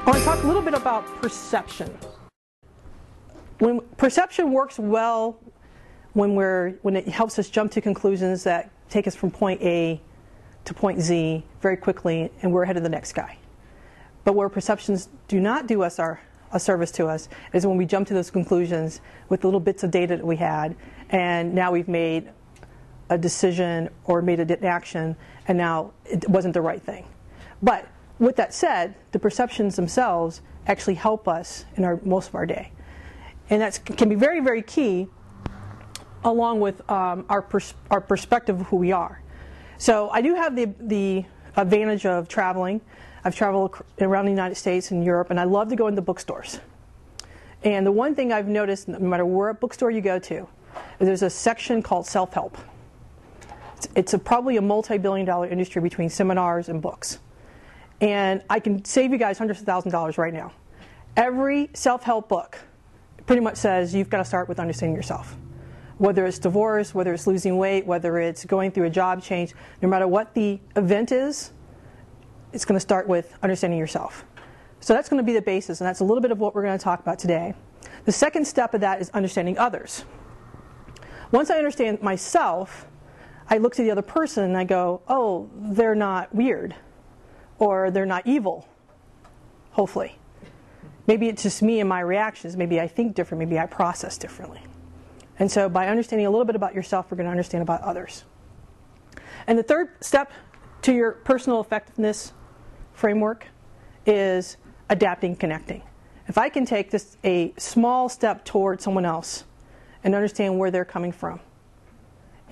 I want to talk a little bit about perception. When perception works well, when it helps us jump to conclusions that take us from point A to point Z very quickly, and we're ahead of the next guy. But where perceptions do not do us a service to us is when we jump to those conclusions with the little bits of data that we had, and now we've made a decision or made an action, and now it wasn't the right thing. But with that said, the perceptions themselves actually help us in most of our day. And that can be very, very key along with our perspective of who we are. So I do have the advantage of traveling. I've traveled around the United States and Europe, and I love to go into bookstores. And the one thing I've noticed, no matter where bookstore you go to, is there's a section called self-help. It's probably a multi-billion-dollar industry between seminars and books. And I can save you guys hundreds of thousands of dollars right now. Every self-help book pretty much says you've got to start with understanding yourself. Whether it's divorce, whether it's losing weight, whether it's going through a job change, no matter what the event is, it's going to start with understanding yourself. So that's going to be the basis, and that's a little bit of what we're going to talk about today. The second step of that is understanding others. Once I understand myself, I look to the other person and I go, oh, they're not weird, or they're not evil, hopefully. Maybe it's just me and my reactions. Maybe I think different. Maybe I process differently. And so by understanding a little bit about yourself, we're going to understand about others. And the third step to your personal effectiveness framework is adapting, connecting. If I can take this a small step toward someone else and understand where they're coming from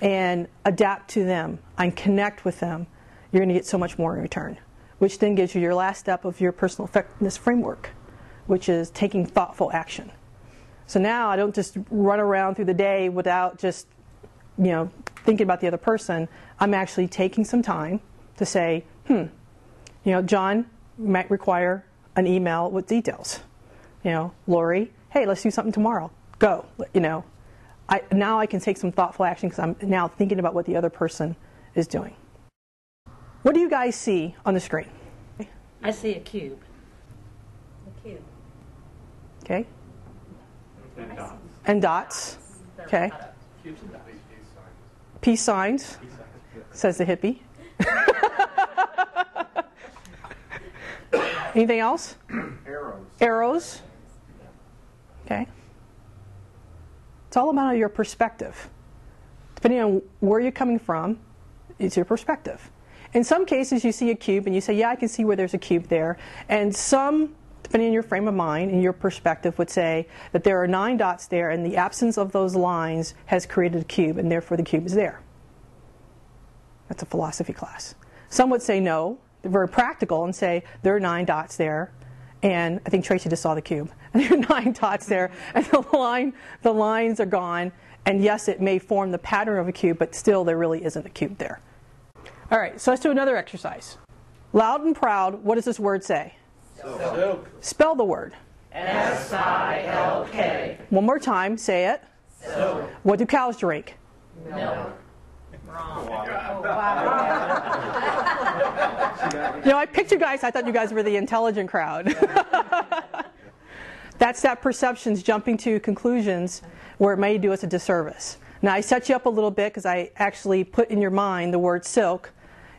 and adapt to them and connect with them, you're going to get so much more in return, which then gives you your last step of your personal effectiveness framework, which is taking thoughtful action. So now I don't just run around through the day without just, thinking about the other person. I'm actually taking some time to say, John might require an email with details. Lori, hey, let's do something tomorrow. Go. Now I can take some thoughtful action because I'm now thinking about what the other person is doing. What do you guys see on the screen? I see a cube. A cube. Okay. And dots. And dots. Okay. Peace signs, says the hippie. Anything else? Arrows. Arrows. Okay. It's all about your perspective. Depending on where you're coming from, it's your perspective. In some cases, you see a cube and you say, yeah, I can see where there's a cube there. And some, depending on your frame of mind and your perspective, would say that there are 9 dots there, and the absence of those lines has created a cube, and therefore the cube is there. That's a philosophy class. Some would say no, they're very practical and say there are 9 dots there, and I think Tracy just saw the cube. And there are 9 dots there, and the lines are gone, and yes, it may form the pattern of a cube, but still there really isn't a cube there. All right, so let's do another exercise. Loud and proud, what does this word say? Silk. Spell the word. S-I-L-K. One more time, say it. Silk. What do cows drink? Milk. Wrong. I picked you guys, I thought you guys were the intelligent crowd. That's that perceptions jumping to conclusions where it may do us a disservice. Now, I set you up a little bit because I actually put in your mind the word silk.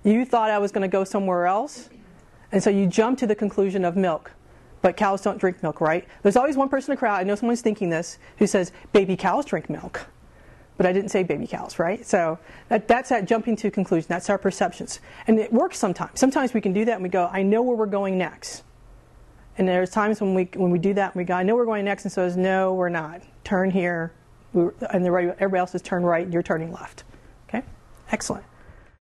You thought I was going to go somewhere else, and so you jumped to the conclusion of milk. But cows don't drink milk, right? There's always one person in the crowd, I know someone's thinking this, who says, baby cows drink milk. But I didn't say baby cows, right? So that's that jumping to conclusion. That's our perceptions. And it works sometimes. Sometimes we can do that and we go, I know where we're going next. And there's times when we do that and we go, I know we're going next, and so it's no, we're not. Turn here. And everybody else is turn right, and you're turning left. Okay? Excellent.